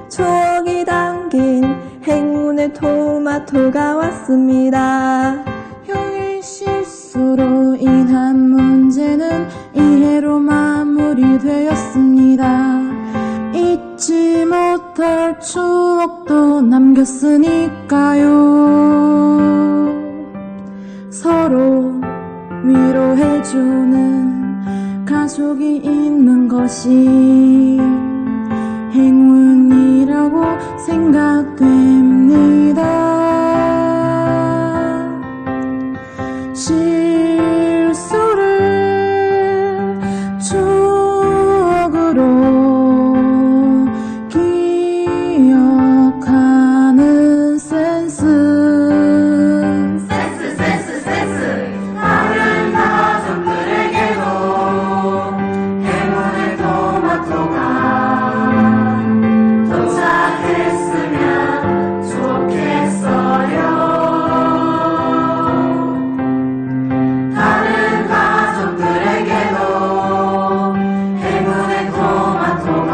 추억이 담긴 행운의 토마토가 왔습니다. 형의 실수로 인한 문제는 이해로 마무리되었습니다. 잊지 못할 추억도 남겼으니까요. 서로 위로해주는 가족이 있는 것이 행운이라고 생각됩니다. 실수를 추억으로 기억하는 센스. 다른 가족들에게도 행운의 토마토가 도착했으면 좋겠어요. 다른 가족들에게도 행운의 토마토가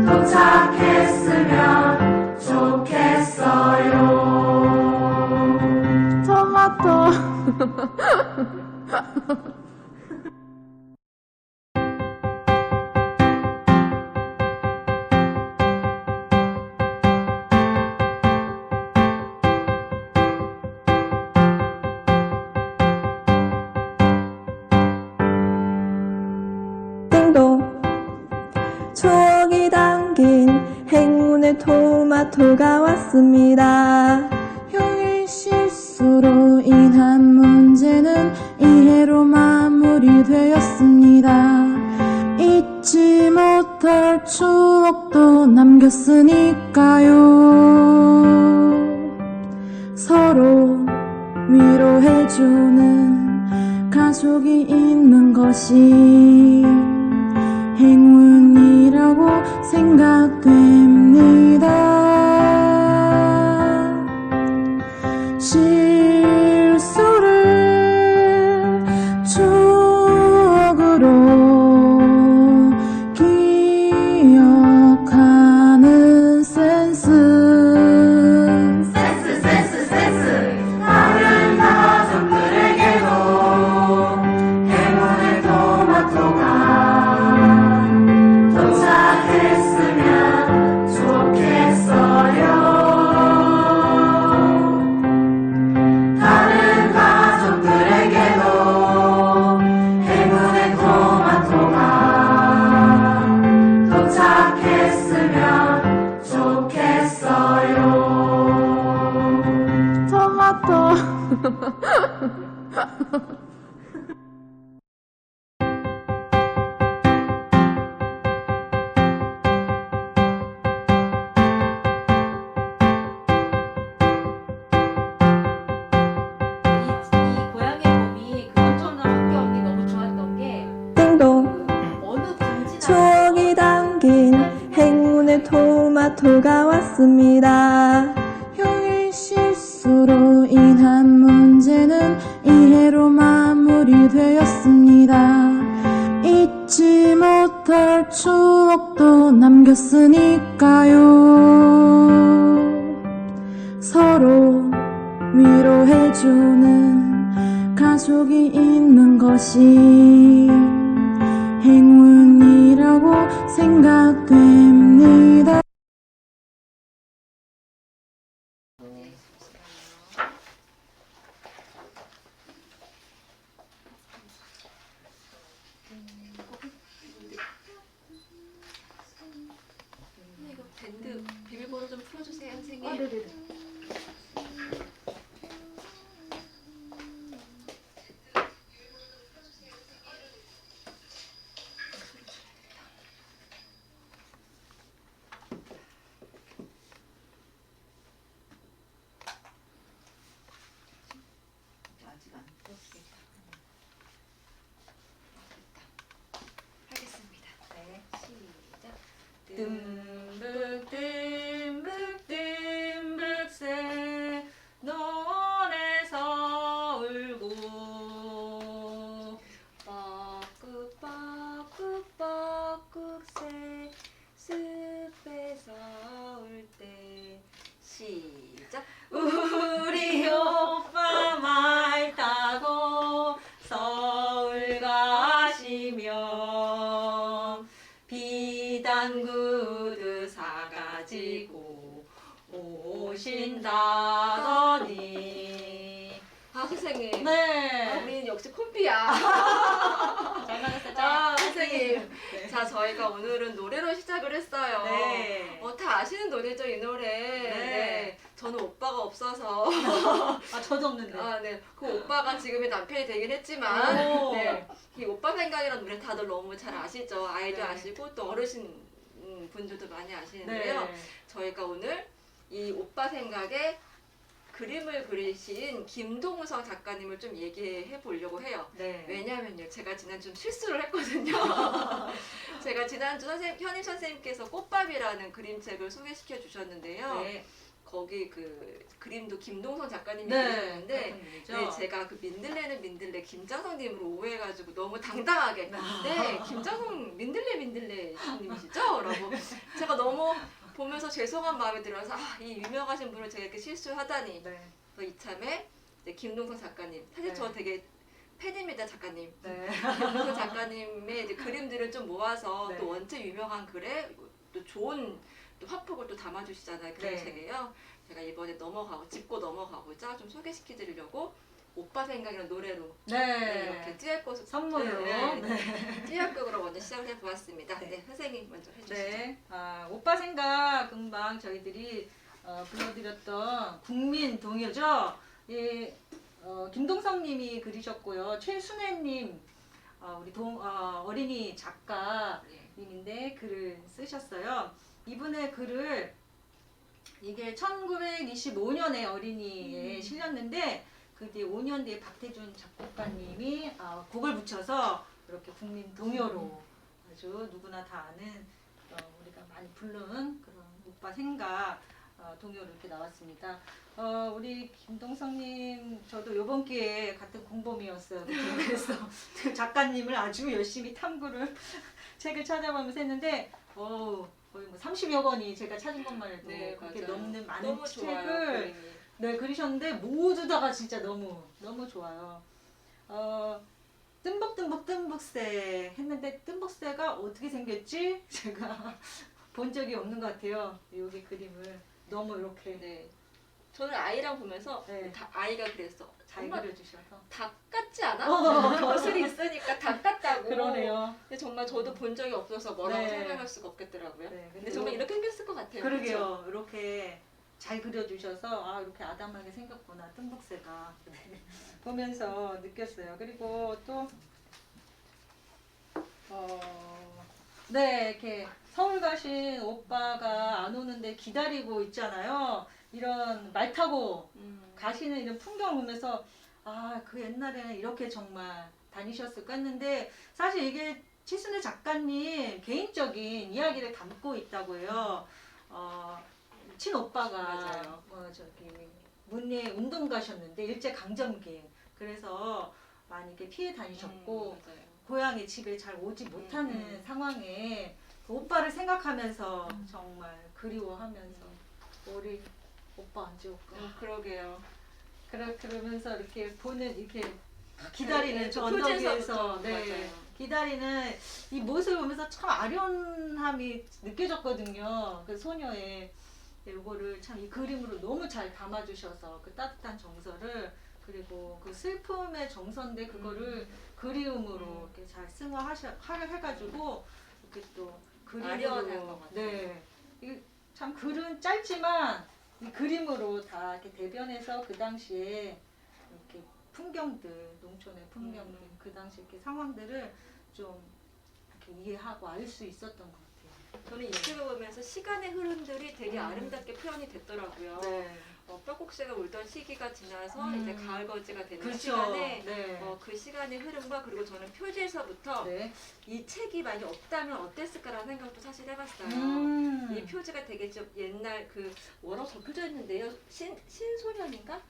도착했으면 좋겠어요. 토마토. 추억이 담긴 행운의 토마토가 왔습니다. 형의 실수로 인한 문제는 이해로 마무리되었습니다. 잊지 못할 추억도 남겼으니까요. 서로 위로해주는 가족이 있는 것이 행운이라고 생각됩니다. 실수를 추억으로 기억하는 센스. 다른 가족들에게도 행운의 토마토가 도착했으면 좋겠어요. 다른 가족들에게도 행운의 토마토가 도착했으면 좋겠어요. 토마토. 이 고양이 몸이 그것처럼 함께 언니 너무 좋았던 게 어느 분지나 추억이 담긴 행운의 토마토가 왔습니다. 형의 실수로 인한 문제는 이해로 마무리되었습니다. 잊지 못할 추억도 남겼으니까요. 서로 위로해주는 가족이 있는 것이 행운이라고 생각됩니다. 이거 밴드 비밀번호 좀 풀어주세요, 선생님. 네네네. 아직 안 떴겠다. 듬뿍 듬뿍 듬뿍새 논에서 울고 뻐꾹 뻐꾹 뻐꾹새 숲에서 울 때 시작 우리 오빠 말 타고 서울 가시면 비단 구두 사가지고 오신다더니. 아 선생님. 네. 우리는 역시 콤비야. 잘 맞았어요. 선생님. 네. 자 저희가 오늘은 노래로 시작을 했어요. 네. 다 아시는 노래죠 이 노래. 네. 저는 오빠가 없어서. 아 저도 없는데. 네. 그 오빠가 지금의 남편이 되긴 했지만. 오. 네. 이 오빠 생각이라는 노래 다들 너무 잘 아시죠. 아이도 네. 아시고 또 어르신 분들도 많이 아시는데요. 네. 저희가 오늘 이 오빠 생각에 그림을 그리신 김동성 작가님을 좀 얘기해 보려고 해요. 네. 왜냐면요, 제가 지난주 좀 실수를 했거든요. 제가 지난주 현임 선생님께서 꽃밥이라는 그림책을 소개시켜 주셨는데요. 네. 거기 그 그림도 김동성 작가님이 네. 그리셨는데, 작가님이죠. 네, 제가 그 민들레는 민들레 김자성님으로 오해해가지고 너무 당당하게, 아. 네, 김자성 민들레 님이시죠? 라고 제가 너무 보면서 죄송한 마음이 들어서 이 유명하신 분을 제가 이렇게 실수하다니. 네. 또 이참에 이제 김동성 작가님, 사실 네. 저 되게 팬입니다 작가님. 네. 김동성 작가님의 이제 그림들을 좀 모아서 네. 또 원체 유명한 글에 또 좋은 또 화폭을 또 담아주시잖아요 그림책에요. 제가 이번에 짚고 넘어가고자 좀 소개시켜드리려고 오빠 생각이라는 노래로 네. 이렇게 듀엣곡 선물로. 네. 듀엣곡으로 먼저 시작을 해보았습니다. 네. 네, 선생님 먼저 해주시죠. 네. 오빠 생각 금방 저희들이 불러드렸던 국민 동요죠. 예, 김동성 님이 그리셨고요. 최순애님, 우리 어린이 작가님인데 글을 쓰셨어요. 이분의 글을 이게 1925년에 어린이에 실렸는데 그 뒤에 5년 뒤에 박태준 작곡가님이 곡을 붙여서 이렇게 국민 동요로 아주 누구나 다 아는 우리가 많이 부른 그런 오빠 생각 동요로 이렇게 나왔습니다. 우리 김동성님 저도 이번 기회에 같은 공범이었어요. 그래서 작가님을 아주 열심히 탐구를 책을 찾아보면서 했는데 거의 뭐 30여 권이 제가 찾은 것만 해도 네, 그렇게 맞아요. 넘는 많은 너무 좋아요, 책을 그림이. 네, 그리셨는데 모두 다가 진짜 너무 좋아요. 뜸벅새 했는데 뜸벅새가 어떻게 생겼지? 제가 본 적이 없는 것 같아요. 여기 그림을 너무 이렇게 네. 저는 아이랑 보면서 네. 아이가 그랬어. 잘 정말 그려주셔서 닭 같지 않아? 벼슬이 있으니까 닭 같다고. 그러네요. 근데 정말 저도 본 적이 없어서 뭐라고 네. 설명할 수가 없겠더라고요. 네, 근데 정말 이렇게 생겼을 것 같아요. 그렇죠? 그러게요. 이렇게 잘 그려주셔서 이렇게 아담하게 생겼구나 뜸벅새가 보면서 느꼈어요. 그리고 또 네, 이렇게 서울 가신 오빠가 안 오는데 기다리고 있잖아요. 이런 말 타고 가시는 이런 풍경을 보면서 그 옛날에는 이렇게 정말 다니셨을까 했는데 사실 이게 최순애 작가님 개인적인 이야기를 담고 있다고 해요. 친오빠가 맞아요. 저기 문예 운동 가셨는데 일제 강점기 그래서 많이 이렇게 피해 다니셨고 맞아요. 고향에 집에 잘 오지 못하는 상황에 그 오빠를 생각하면서 정말 그리워하면서 우리 오빠 안 지울까? 그러게요. 그러면서 이렇게 보는 이렇게 기다리는 네, 저 그 언덕 위에서 표지에서부터, 네, 맞아요. 기다리는 이 모습을 보면서 참 아련함이 느껴졌거든요. 그 소녀의 이거를 참 이 그림으로 너무 잘 담아주셔서 그 따뜻한 정서를 그리고 그 슬픔의 정서인데 그거를 그리움으로 이렇게 잘 승화해가지고 이렇게 또 아련한 그림으로 것 같아요. 네, 이게 참 글은 짧지만 이 그림으로 다 이렇게 대변해서 그 당시에 이렇게 풍경들, 농촌의 풍경들, 그 당시 이렇게 상황들을 좀 이렇게 이해하고 알 수 있었던 것 같아요. 저는 이 책을 보면서 시간의 흐름들이 되게 아름답게 표현이 됐더라고요. 네. 뼈국새가 울던 시기가 지나서 음. 이제 가을 거지가 되는 그렇죠. 시간에 네. 그 시간의 흐름과 그리고 저는 표지에서부터 네. 이 책이 만약 없다면 어땠을까라는 생각도 사실 해봤어요. 이 표지가 되게 좀 옛날 뭐라고 적혀져 있는데요. 신소년인가?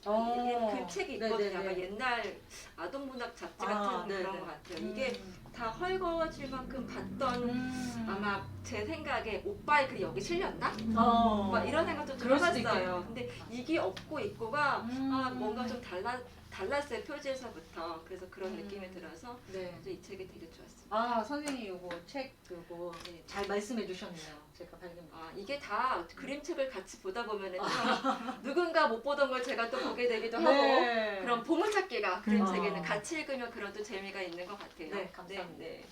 그 책이 있거든요. 네네네. 아마 옛날 아동문학 잡지 같은 네네. 그런 것 같아요. 이게 다 헐거워질 만큼 봤던 아마 제 생각에 오빠의 글이 여기 실렸나? 막 이런 생각도 좀 그럴 수도 해봤어요. 근데 이게 없고 있고가 음. 뭔가 좀 달랐어요. 표지에서부터. 그래서 그런 느낌이 들어서 네. 이 책이 되게 좋았습니다. 선생님 요거 책 요거 네. 잘 말씀해 주셨네요. 제가 발견. 이게 다 그림책을 같이 보다 보면은 누군가 못 보던 걸 제가 또 보게 되기도 하고 네. 그런 보물찾기가 그림책에는 어. 같이 읽으면 그런 또 재미가 있는 것 같아요. 네, 감사합니다. 네.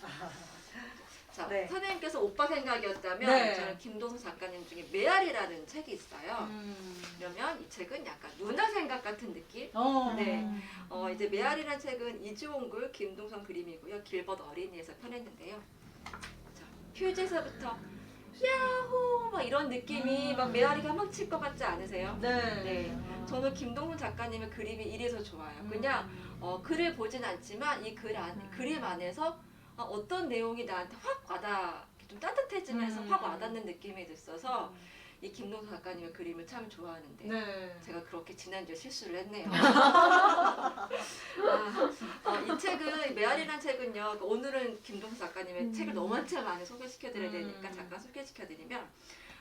자, 네. 선생님께서 오빠 생각이었다면 네. 저는 김동수 작가님 중에 메아리라는 책이 있어요. 그러면 이 책은 약간 누나 생각 같은 느낌? 네. 이제 메아리라는 책은 이주홍글, 김동선 그림이고요. 길벗 어린이에서 펴냈는데요. 자, 표지에서부터 야호 막 이런 느낌이 막 메아리가 막 칠 것 같지 않으세요? 네. 네. 저는 김동훈 작가님의 그림이 이래서 좋아요. 그냥 글을 보진 않지만 이 그림 안에서 어떤 내용이 나한테 확 좀 따뜻해지면서 확 와닿는 느낌이 있어서 이 김동수 작가님의 그림을 참 좋아하는데 네. 제가 그렇게 지난주에 실수를 했네요. 이 책은 메아리라는 책은요. 오늘은 김동수 작가님의 책을 너무 한참 많이 소개시켜드려야 되니까 잠깐 소개시켜드리면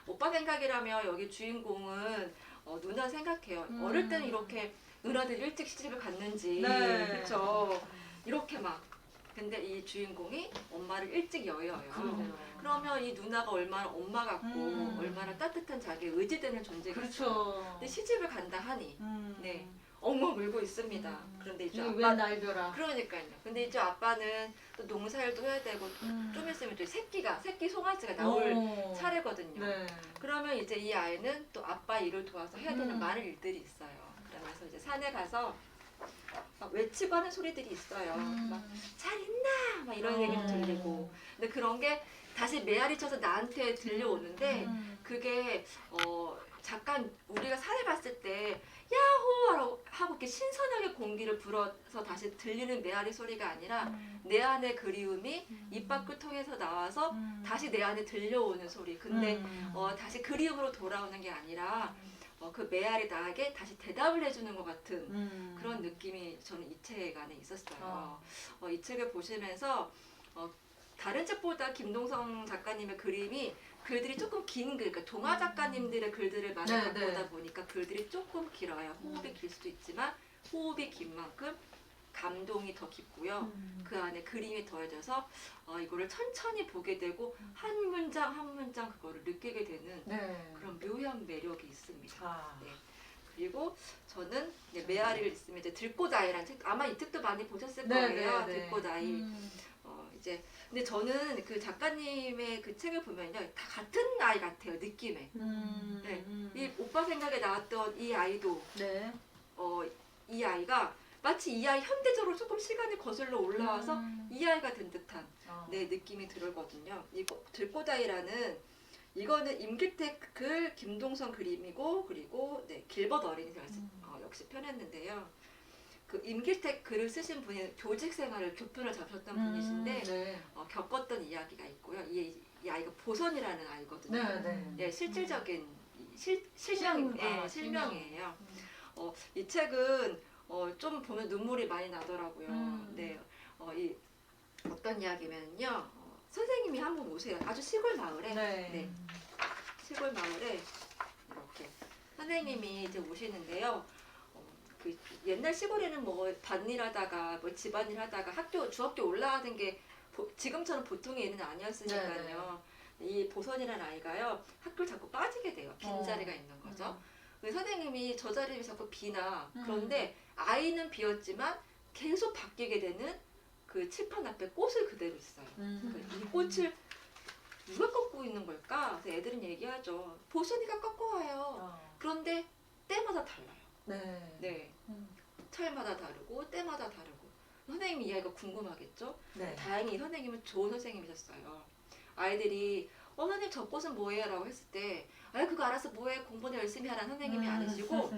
오빠 생각이라면 여기 주인공은 누나 생각해요. 어릴 때는 이렇게 누나들이 일찍 시집을 갔는지 네. 그렇죠. 이렇게 막 근데 이 주인공이 엄마를 일찍 여의어요. 그러면 이 누나가 얼마나 엄마 같고 얼마나 따뜻한 자기의 의지되는 존재겠어요. 그렇죠. 근데 시집을 간다 하니 네 엉엉 울고 있습니다. 그런데 이제 왜 아빠 날벼라. 그러니까요. 근데 이제 아빠는 또 농사일도 해야 되고 좀 있으면 또 새끼 송아지가 나올 차례거든요. 네. 그러면 이제 이 아이는 또 아빠 일을 도와서 해야 되는 많은 일들이 있어요. 그러면서 이제 산에 가서 막 외치고 하는 소리들이 있어요. 막 잘 있나? 막 이런 얘기도 들리고. 근데 그런 게 다시 메아리 쳐서 나한테 들려오는데 그게 잠깐 우리가 산에 봤을 때 야호 하고 이렇게 신선하게 공기를 불어서 다시 들리는 메아리 소리가 아니라 내 안의 그리움이 입 밖을 통해서 나와서 다시 내 안에 들려오는 소리. 근데 다시 그리움으로 돌아오는 게 아니라 그 메아리 나에게 다시 대답을 해주는 것 같은 그런 느낌이 저는 이 책 안에 있었어요. 이 책을 보시면서 다른 책보다 김동성 작가님의 그림이 글들이 조금 긴 글, 그러니까 동화 작가님들의 글들을 많이 네, 갖고 네. 오다 보니까 글들이 조금 길어요. 호흡이 길 수도 있지만 호흡이 긴 만큼 감동이 더 깊고요. 그 안에 그림이 더해져서 이거를 천천히 보게 되고 한 문장 한 문장 그거를 느끼게 되는 네. 그런 묘한 매력이 있습니다. 네. 그리고 저는 이제 메아리를 있으면 이제 들꽃아이라는 책 아마 이 책도 많이 보셨을 거예요. 들꽃아이. 이제 근데 저는 그 작가님의 그 책을 보면요 다 같은 아이 같아요 느낌에. 네. 이 오빠 생각에 나왔던 이 아이도 네. 이 아이가 마치 이 아이 현대적으로 조금 시간이 거슬러 올라와서 이 아이가 된 듯한 네, 느낌이 들거든요. 이거 들꽃아이라는 이거는 임길택 글 김동선 그림이고 그리고 네, 길벗 어린이가 역시 펴냈는데요. 그 임길택 글을 쓰신 분이 교직 생활을 교편을 잡으셨던 분이신데 네. 겪었던 이야기가 있고요. 이 아이가 보선이라는 아이거든요. 네. 예, 실질적인 실명, 실명이에요. 이 책은 좀 보면 눈물이 많이 나더라고요. 네, 이 어떤 이야기면요. 선생님이 한번 오세요. 아주 시골 마을에. 네. 시골 마을에 이렇게 선생님이 이제 오시는데요. 그 옛날 시골에는 뭐 밭일하다가 뭐 집안일하다가 중학교 올라가는 게 지금처럼 보통의 일은 아니었으니까요. 이 보선이라는 아이가요 학교를 자꾸 빠지게 돼요. 빈자리가 있는 거죠. 선생님이 저 자리를 자꾸 비나 그런데 아이는 비었지만 계속 바뀌게 되는 그 칠판 앞에 꽃을 그대로 있어요. 이 꽃을 누가 꺾고 있는 걸까? 그래서 애들은 얘기하죠. 보선이가 꺾고 와요. 그런데 때마다 달라요. 네. 철마다 다르고 때마다 다르고 선생님이 이 아이가 궁금하겠죠? 네. 다행히 선생님은 좋은 선생님이셨어요. 아이들이 선생님 저 꽃은 뭐예요? 라고 했을 때 그거 알아서 뭐해? 공부는 열심히 하라는 선생님이 아니시고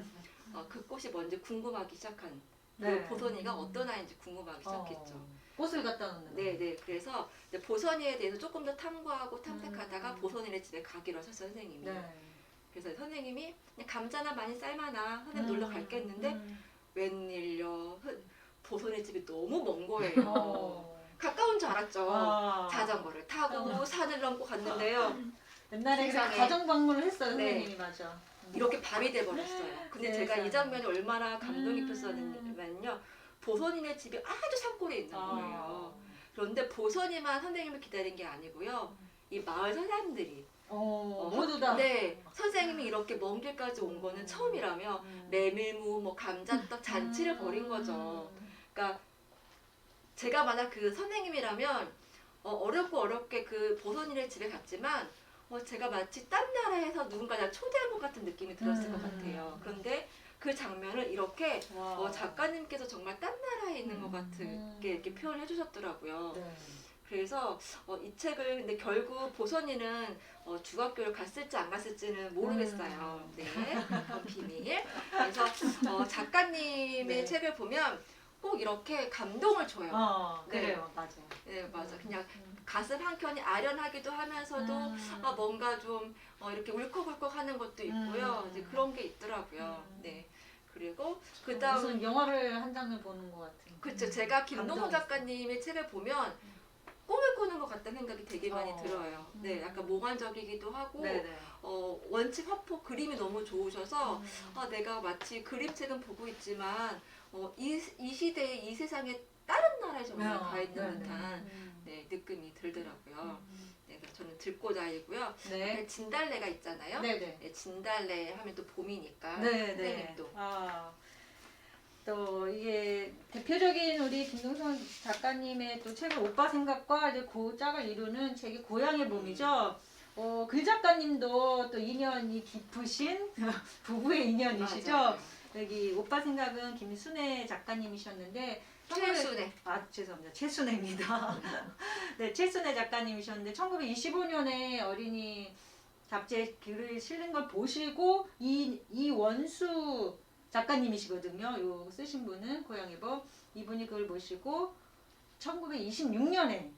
그 꽃이 뭔지 궁금하기 시작한 네. 그 보선이가 어떤 아이인지 궁금하기 시작했죠. 꽃을 갖다 놓는. 네네. 그래서 이제 보선이에 대해서 조금 더 탐구하고 탐색하다가 보선이네 집에 가기로 하셨어요, 선생님이. 네. 그래서 선생님이 그냥 감자나 많이 삶아놔. 선생님 놀러 갈게 했는데 웬일요. 보선이 집이 너무 먼 거예요. 가까운 줄 알았죠. 아. 자전거를 타고 산을 넘고 갔는데요. 옛날에 세상에. 가정 방문을 했어요, 네. 선생님이. 맞아. 이렇게 밤이 돼버렸어요. 근데 제가 세상에. 이 장면이 얼마나 감동 깊었었냐면요. 보선이네 집이 아주 산골에 있는 거예요. 그런데 보선이만 선생님을 기다린 게 아니고요. 이 마을 사람들이 모두 다. 네, 선생님이 이렇게 먼 길까지 온 거는 처음이라며 메밀무, 뭐 감자떡 잔치를 벌인 거죠. 그러니까 제가 만약 그 선생님이라면 어렵게 그 보선이네 집에 갔지만 제가 마치 딴 나라에서 누군가 나 초대한 것 같은 느낌이 들었을 것 같아요. 그런데 그 장면을 이렇게 와. 작가님께서 정말 딴 나라에 있는 것 같게 이렇게 표현해 주셨더라고요. 네. 그래서 이 책을 근데 결국 보선이는 중학교를 갔을지 안 갔을지는 모르겠어요. 네, 그건 비밀. 그래서 작가님의 네. 책을 보면 꼭 이렇게 감동을 줘요. 네. 그래요, 맞아요. 네, 맞아. 그냥 가슴 한켠이 아련하기도 하면서도 뭔가 좀 이렇게 울컥울컥 하는 것도 있고요. 이제 그런 게 있더라고요. 네. 그리고 그다음 무슨 영화를 한 장면 보는 것 같은. 그렇죠. 제가 김동호 작가님의 책을 보면 꿈을 꾸는 것 같다는 생각이 되게 많이 들어요. 네, 약간 몽환적이기도 하고 네네. 원칙 화포 그림이 너무 좋으셔서 내가 마치 그림책은 보고 있지만 이 시대에 이 세상에 다른 나라에 정말 가 있는 듯한 느낌이 들더라고요. 네, 그래서 저는 들꽃아이고요. 네. 진달래가 있잖아요. 네네. 네, 진달래 하면 또 봄이니까 네네. 선생님도 또 이게 대표적인 우리 김동선 작가님의 또 책을 오빠 생각과 이제 그 짝을 이루는 책이 고향의 봄이죠. 글 작가님도 또 인연이 깊으신 부부의 인연이시죠. 맞아요. 여기 오빠 생각은 김순애 작가님이셨는데 최순애. 죄송합니다. 최순애입니다. 네, 최순애 작가님이셨는데 1925년에 어린이 잡지에 글을 실린 걸 보시고 이원수 작가님이시거든요. 요 쓰신 분은 고향의 봄. 이분이 그걸 보시고 1926년에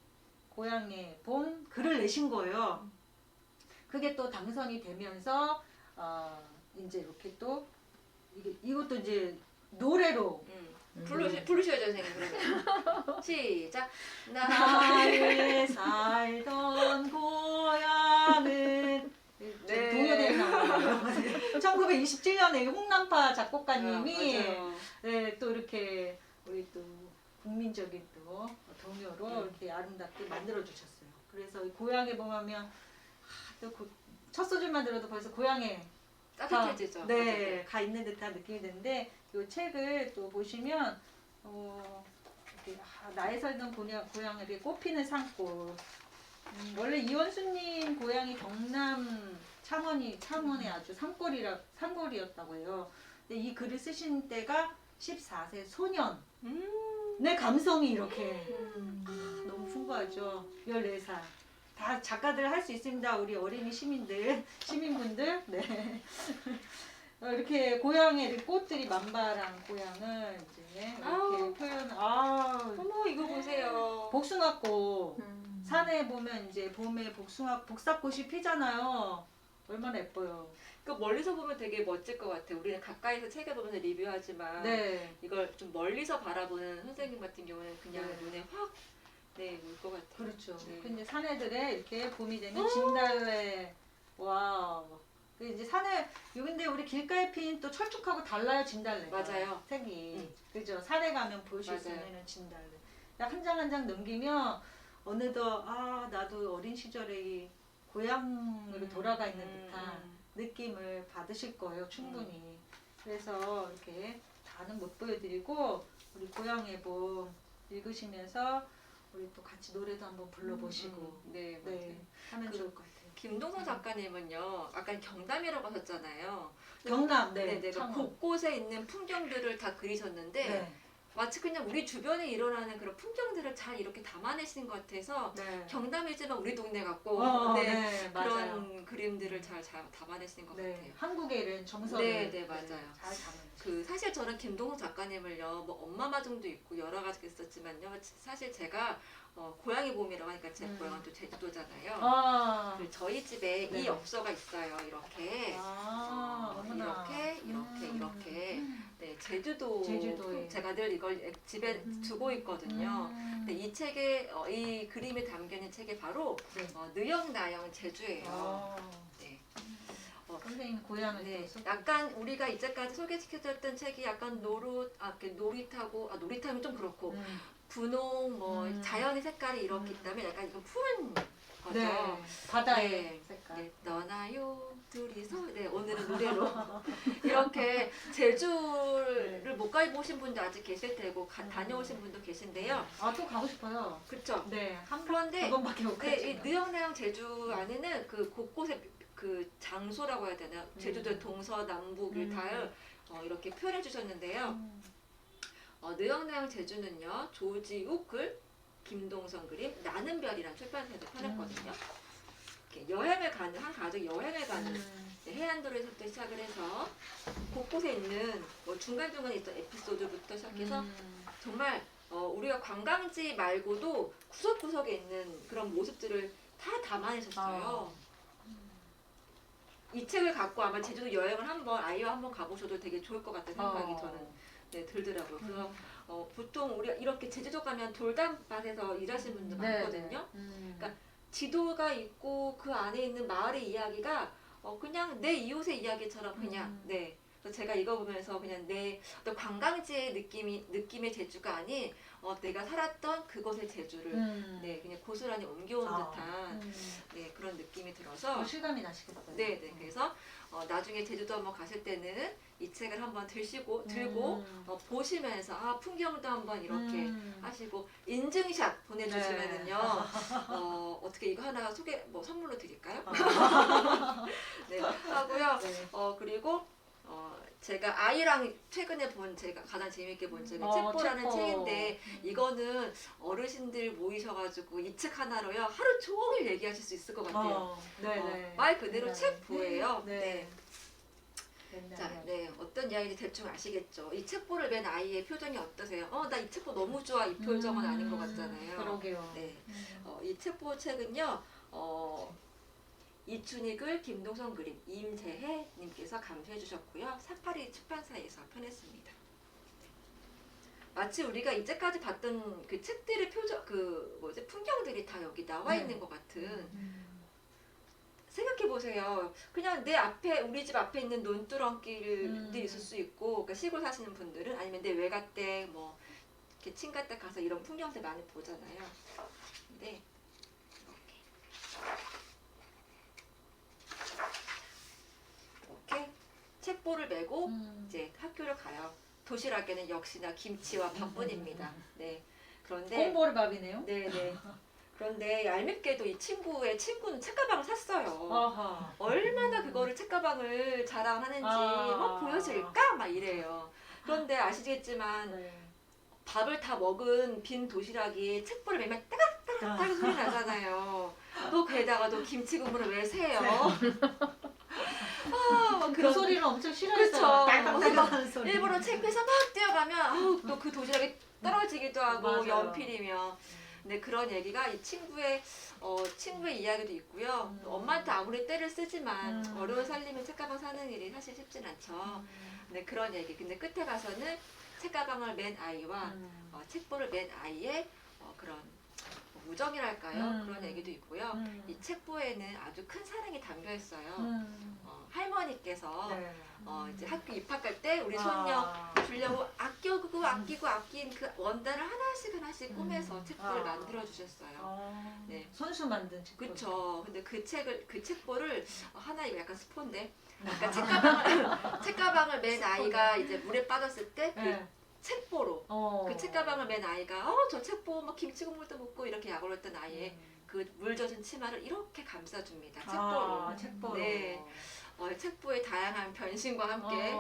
고향의 봄 글을 내신 거예요. 그게 또 당선이 되면서 이제 이렇게 또 이것도 이제 노래로 부르셔야죠, 선생님. 그러면. 시작. 나의 살던 고향은 네. 동요대에 나오는 1927년에 홍남파 작곡가님이 맞아요. 네, 또 이렇게 우리 또 국민적인 또 동요로 이렇게 아름답게 만들어 주셨어요. 그래서 이 고향에 보면 또 첫 소절만 들어도 벌써 고향에 따뜻해지죠. 네, 가 있는 듯한 느낌이 드는데 이 책을 또 보시면 이렇게 나의 살던 고향에 꽃피는 산골. 원래 이원수님 고향이 경남 창원의 아주 산골이었다고 해요. 근데 이 글을 쓰신 때가 14세 소년. 내 감성이 이렇게 너무 풍부하죠. 14살. 다 작가들 할 수 있습니다. 우리 어린이 시민분들. 네. 이렇게 고향에 꽃들이 만발한 고향을 이제 이렇게 표현. 어머 이거 보세요. 복숭아꽃. 산에 보면 이제 봄에 복사꽃이 피잖아요. 얼마나 예뻐요. 그 멀리서 보면 되게 멋질 것 같아요. 우리는 가까이서 책을 보면서 리뷰하지만 네. 이걸 좀 멀리서 바라보는 선생님 같은 경우는 그냥 네. 눈에 확 올 것 같아요. 그렇죠. 네. 근데 산에들에 이렇게 봄이 되면 진달래. 와우. 그 이제 산에 근데 우리 길가에 핀 또 철쭉하고 달라요, 진달래. 맞아요. 색이. 그죠? 산에 가면 보실 수 맞아요. 있는 진달래. 약 한 장 한 장 넘기면 어느덧 나도 어린 시절에 이 고향으로 돌아가 있는 듯한 느낌을 받으실 거예요, 충분히. 그래서 이렇게 다는 못 보여드리고 우리 고향의 봄 읽으시면서 우리 또 같이 노래도 한번 불러보시고 네, 맞아요. 네, 하면 그 좋을 것 같아요. 김동선 작가님은요, 아까 경남이라고 하셨잖아요. 경남, 네, 네, 그 창원. 곳곳에 있는 풍경들을 다 그리셨는데 네. 마치 그냥 우리 주변에 일어나는 그런 풍경들을 잘 이렇게 담아내시는 것 같아서 네. 경남이지만 우리 동네 같고 네, 맞아요. 그런 그림들을 잘 담아내시는 것 네, 같아요. 한국의 이런 정서를 네, 맞아요. 잘 담아내시죠. 그 사실 저는 김동석 작가님을요, 뭐 엄마 마중도 있고 여러 가지가 있었지만요, 사실 제가 고양이 봄이라고 하니까 제 고향은 또 제주도잖아요. 아, 그 저희 집에 네. 이 엽서가 있어요. 이렇게 어머나. 이렇게 네, 제주도에 제가 늘 이걸 집에 두고 있거든요. 근데 이 책에 이 그림이 담겨있는 책이 바로 네. 느영나영 제주예요. 네. 선생님 고향을 네, 또 소개- 약간 우리가 이제까지 소개시켜드렸던 책이 약간 이렇게 놀이타면 좀 그렇고 분홍 자연의 색깔이 이렇게 있다면 약간 이건 푸른 거죠. 네, 바다의 네. 색깔. 네, 떠나요 둘이서 네 오늘은 노래로 이렇게 제주를 못 가보신 분도 아직 계실 테고 다녀오신 분도 계신데요. 아, 또 가고 싶어요. 그렇죠? 네, 한 그런데 번밖에 못 네, 이 갔지만. 느영나영 제주 안에는 그 곳곳에 그 장소라고 해야 되나 제주도의 동서남북 일탈 이렇게 표현해 주셨는데요. 느영나영 제주는요 조지욱 글, 김동선 그림, 나는 별이라는 출판사에서 펴냈거든요. 이렇게 여행을 가는 한 가족이 여행을 가는 해안도로에서부터 시작을 해서 곳곳에 있는 중간중간에 있던 에피소드부터 시작해서 정말 우리가 관광지 말고도 구석구석에 있는 그런 모습들을 다 담아내셨어요. 이 책을 갖고 아마 제주도 여행을 아이와 한번 가보셔도 되게 좋을 것 같다는 생각이 저는 들더라고요. 그래서 보통 우리가 이렇게 제주도 가면 돌담밭에서 일하시는 분들 많거든요. 그러니까 지도가 있고 그 안에 있는 마을의 이야기가 그냥 내 이웃의 이야기처럼 그냥 그래서 제가 이거 보면서 그냥 내 어떤 관광지의 느낌의 제주가 아닌 내가 살았던 그곳의 제주를 그냥 고스란히 옮겨온 듯한 그런 느낌이 들어서 실감이 나시겠어요. 네. 그래서 나중에 제주도 한번 가실 때는 이 책을 한번 들고 보시면서 풍경도 한번 이렇게 하시고 인증샷 보내주시면은요 어떻게 이거 하나 선물로 드릴까요? 네 하고요. 네. 그리고 제가 아이랑 최근에 제가 가장 재밌게 본 책은 책보라는 책보. 책인데 이거는 어르신들 모이셔가지고 이 책 하나로요 하루 종일 얘기하실 수 있을 것 같아요. 말 그대로 책보예요. 네. 자, 어떤 이야기인지 대충 아시겠죠? 이 책보를 맨 아이의 표정이 어떠세요? 나 이 책보 너무 좋아. 이 표정은 아닌 것 같잖아요. 그러게요. 네. 이 책보 책은요, 이춘희 글, 김동선 그림, 임재혜 님께서 감수해 주셨고요. 사파리 출판사에서 펴냈습니다. 마치 우리가 이제까지 봤던 그 책들의 풍경들이 다 여기 나와 있는 것 같은. 생각해 보세요. 그냥 우리 집 앞에 있는 논두렁길들이 있을 수 있고, 그러니까 시골 사시는 분들은 아니면 내 외가댁 이렇게 친가댁 가서 이런 풍경들 많이 보잖아요. 근데 이렇게 책보를 메고 이제 학교를 가요. 도시락에는 역시나 김치와 밥뿐입니다. 네. 그런데 콩보리밥이네요. 네네. 그런데 얄밉게도 이 친구는 책가방을 샀어요. 아하. 얼마나 그거를 책가방을 자랑하는지 보여줄까? 막 이래요. 그런데 아시겠지만 밥을 다 먹은 빈 도시락이 책보를 매면 따각따각 소리 나잖아요. 또 게다가 또 김치 국물을 왜 세요? 그 소리를 엄청 싫어했어요. 딸깍딸깍하는 소리. 일부러 책에서 막 뛰어가면 또 그 도시락이 떨어지기도 하고 맞아요. 연필이며. 네, 그런 얘기가 이 친구의 이야기도 있고요. 엄마한테 아무리 때를 쓰지만 어려운 살림에 책가방 사는 일이 사실 쉽진 않죠. 네, 그런 얘기. 근데 끝에 가서는 책가방을 맨 아이와 책보를 맨 아이의 그런 우정이랄까요? 그런 얘기도 있고요. 이 책보에는 아주 큰 사랑이 담겨 있어요. 할머니께서 이제 학교 입학할 때 우리 손녀 주려고 아낀 그 원단을 하나씩 꺼내서 책보를 만들어 주셨어요. 네. 손수 만든 책보. 그쵸. 근데 그 책보를 이거 약간 스포인데. 그러니까 책가방을 맨 아이가 이제 물에 빠졌을 때 그 책보로 그 책가방을 맨 아이가 저 책보 막 김치 국물도 먹고 이렇게 약을 했던 아이의 그 물 젖은 치마를 이렇게 감싸줍니다. 책보로. 책보로. 네. 책보의 다양한 변신과 함께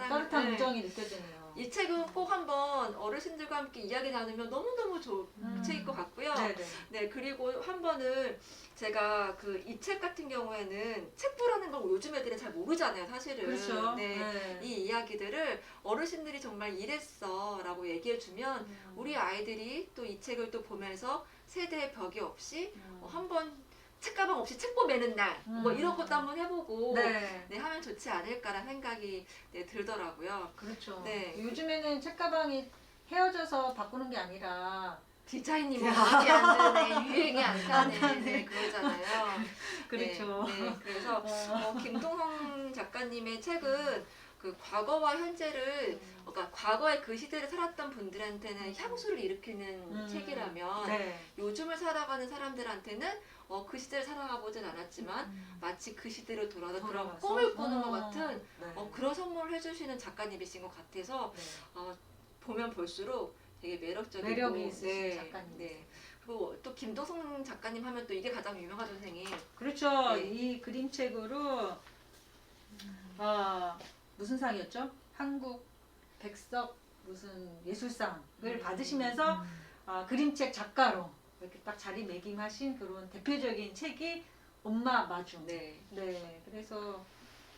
따뜻한 우정이 느껴지네요. 이 책은 꼭 한번 어르신들과 함께 이야기 나누면 너무너무 좋은 책일 것 같고요. 네네. 네, 그리고 한 번은 제가 그 이 책 같은 경우에는 책부라는 걸 요즘 애들은 잘 모르잖아요, 사실은. 그렇죠. 네. 네. 이 이야기들을 어르신들이 정말 이랬어 라고 얘기해주면 우리 아이들이 또 이 책을 또 보면서 세대의 벽이 없이 한번 책가방 없이 책보 매는 날 뭐 이런 것도 한번 해보고 네. 네, 하면 좋지 않을까라는 생각이 네, 들더라고요. 그렇죠. 네. 요즘에는 책가방이 헤어져서 바꾸는 게 아니라 디자인이 뭐 마음에 안 드네, 유행이 안 타네, 네, 그러잖아요. 그렇죠. 네, 네, 그래서 김동성 작가님의 책은 그 과거와 현재를, 그러니까 과거의 그 시대를 살았던 분들한테는 향수를 일으키는 책이라면 네. 요즘을 살아가는 사람들한테는 그 시대를 살아가 보진 않았지만 마치 그 시대로 돌아서 그런 돌아가서? 꿈을 꾸는 것 같은 네. 그런 선물을 해주시는 작가님이신 것 같아서 네. 보면 볼수록 되게 매력적이고 매력이 있으신 작가님. 네. 그리고 또 김동성 작가님 하면 또 이게 가장 유명하죠, 선생님. 그렇죠. 네. 이 그림책으로 무슨 상이었죠? 한국 백석 무슨 예술상을 받으시면서 그림책 작가로 이렇게 딱 자리매김하신 그런 대표적인 책이 엄마 마중. 네. 네. 그래서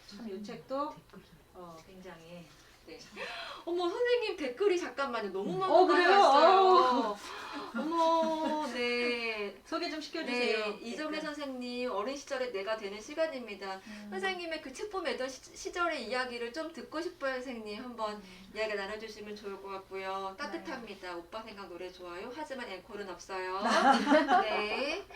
참 이 책도 굉장히 네. 어머, 선생님 댓글이 잠깐만요. 너무 많이 그래요? 왔어요. 어머, 네. 소개 좀 시켜주세요. 네, 이정래 선생님, 어린 시절의 내가 되는 시간입니다. 선생님의 그 책보 매던 시절의 이야기를 좀 듣고 싶어요, 선생님. 한번 이야기 나눠주시면 좋을 것 같고요. 따뜻합니다. 오빠 생각 노래 좋아요. 하지만 앵콜은 없어요. 네.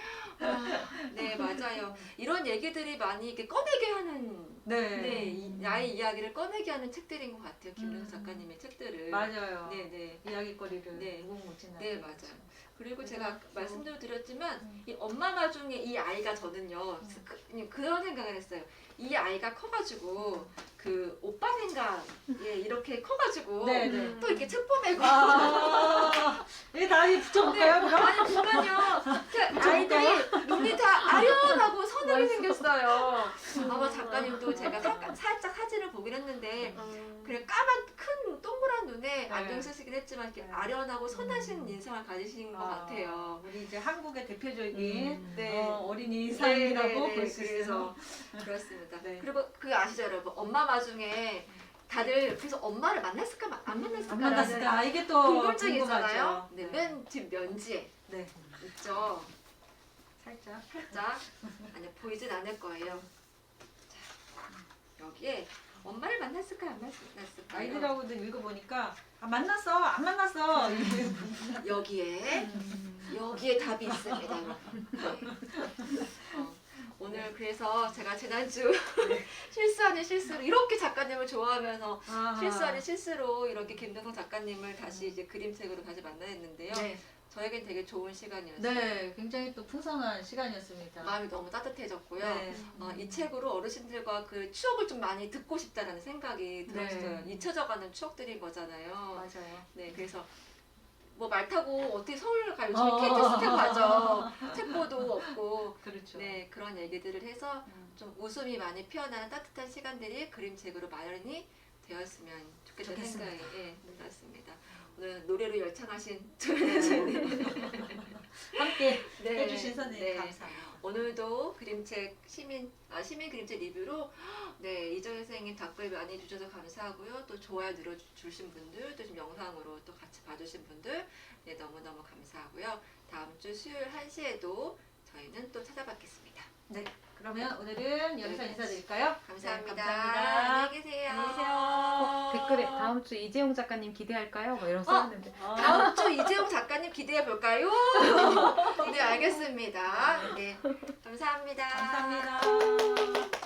네, 맞아요. 이런 얘기들이 많이 이렇게 꺼내게 하는, 나의 이야기를 꺼내게 하는 책들인 것 같아요. 김동석 작가님의 책들을. 맞아요. 네. 이야기거리를 네. 무궁무진하게. 네, 맞아요. 그리고 그래서, 제가 말씀도 드렸지만 이 엄마 마중에 이 아이가 저는요 그런 생각을 했어요. 이 아이가 커가지고 그 오빠 생각에 이렇게 커가지고 네. 또 이렇게 책보 메고 이게 다시 붙여볼까요? 그럼? 아니 보면요 그 아이들이 눈이 다 아련하고 선하게 생겼어요. 아마 작가님도 제가 살짝 사진을 보긴 했는데 그냥 까만 큰 동그란 눈에 안경 쓰시긴 했지만 이렇게 아련하고 선하신 인상을 가지신 것 같아요. 우리 이제 한국의 대표적인 네. 어린이 상이라고 볼 수 그래서 있어요. 그렇습니다. 네. 그리고 그 아시죠 여러분? 엄마 마중에 다들 그래서 엄마를 만났을까 안 만났을까 안 만났을까? 이게 또 궁금증이 궁금하죠. 있잖아요. 네, 맨 뒷 면지에 네. 있죠. 살짝. 아니 보이진 않을 거예요. 자, 여기에 엄마를 만났을까 안 만났을까? 아이들하고도 읽어보니까 만났어 안 만났어 여기에 답이 있습니다, 여러분. 네. 오늘 그래서 제가 지난주 실수 아닌 실수로 이렇게 작가님을 좋아하면서 실수 아닌 실수로 이렇게 김동성 작가님을 다시 이제 그림책으로 다시 만나했는데요. 네. 저에겐 되게 좋은 시간이었어요. 네, 굉장히 또 풍성한 시간이었습니다. 마음이 너무 따뜻해졌고요. 네. 이 책으로 어르신들과 그 추억을 좀 많이 듣고 싶다는 생각이 들었어요. 네. 잊혀져가는 추억들인 거잖아요. 맞아요. 네, 그래서 뭐 말 타고 어떻게 서울 가 요즘에 KTX 타고 가죠. 책보도 없고. 그렇죠. 네, 그런 얘기들을 해서 좀 웃음이 많이 피어나는 따뜻한 시간들이 그림책으로 마련이 되었으면 좋겠다는 좋겠습니다. 생각이 들었습니다. 오늘 노래로 열창하신 조연혜 선생님 함께 네, 해주신 선생님 네. 감사합니다. 오늘도 그림책 시민 그림책 리뷰로 네, 이정혜 선생님 답글 많이 주셔서 감사하고요. 또 좋아요 눌러주신 분들, 또 지금 영상으로 또 같이 봐주신 분들 네, 너무너무 감사하고요. 다음 주 수요일 1시에도 저희는 또 찾아뵙겠습니다. 네, 그러면 오늘은 여기서 인사드릴까요? 감사합니다. 네, 감사합니다. 안녕히 계세요. 안녕히 계세요. 댓글에 다음 주 이재용 작가님 기대할까요? 뭐 이런 써놨는데. 다음 주 이재용 작가님 기대해 볼까요? 네, 알겠습니다. 네, 감사합니다. 감사합니다.